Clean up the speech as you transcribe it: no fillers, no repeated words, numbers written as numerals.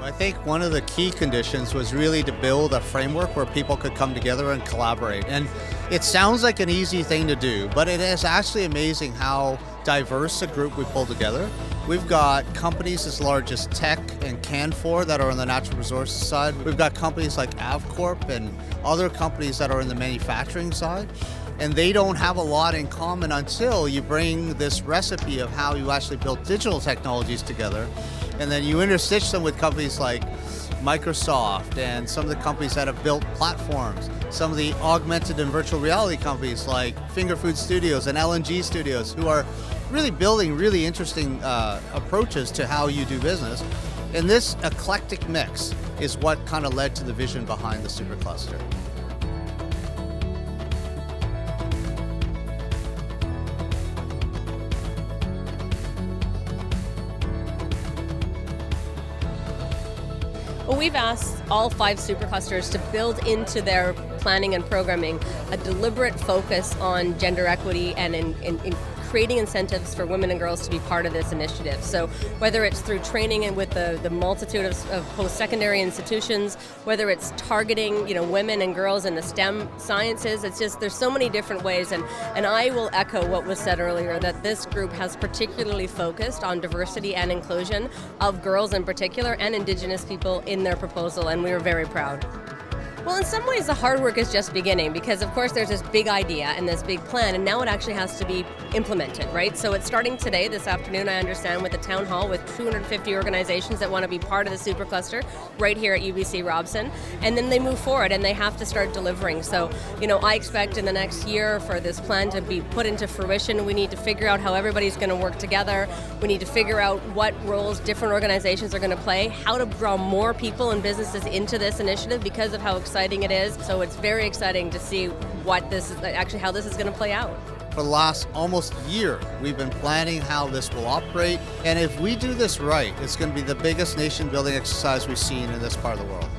I think one of the key conditions was really to build a framework where people could come together and collaborate. And it sounds like an easy thing to do, but it is actually amazing how diverse a group we pulled together. We've got companies as large as Tech and Canfor that are on the natural resources side. We've got companies like Avcorp and other companies that are in the manufacturing side. And they don't have a lot in common until you bring this recipe of how you actually build digital technologies together. And then you interstitch them with companies like Microsoft and some of the companies that have built platforms, some of the augmented and virtual reality companies like Finger Food Studios and LNG Studios, who are really building really interesting approaches to how you do business. And this eclectic mix is what kind of led to the vision behind the Supercluster. Well, we've asked all 5 superclusters to build into their planning and programming a deliberate focus on gender equity and in creating incentives for women and girls to be part of this initiative. So whether it's through training and with the multitude of post-secondary institutions, whether it's targeting women and girls in the STEM sciences, it's just there's so many different ways. And I will echo what was said earlier, that this group has particularly focused on diversity and inclusion of girls in particular and Indigenous people in their proposal, and we are very proud. Well, in some ways, the hard work is just beginning because, of course, there's this big idea and this big plan, and now it actually has to be implemented, right? So it's starting today, this afternoon, I understand, with the town hall with 250 organizations that want to be part of the Supercluster right here at UBC Robson, and then they move forward and they have to start delivering. So, I expect in the next year for this plan to be put into fruition. We need to figure out how everybody's going to work together. We need to figure out what roles different organizations are going to play, how to draw more people and businesses into this initiative because of how exciting it is. So it's very exciting to see what this is actually, how this is going to play out. For the last almost year, we've been planning how this will operate. And if we do this right, it's going to be the biggest nation building exercise we've seen in this part of the world.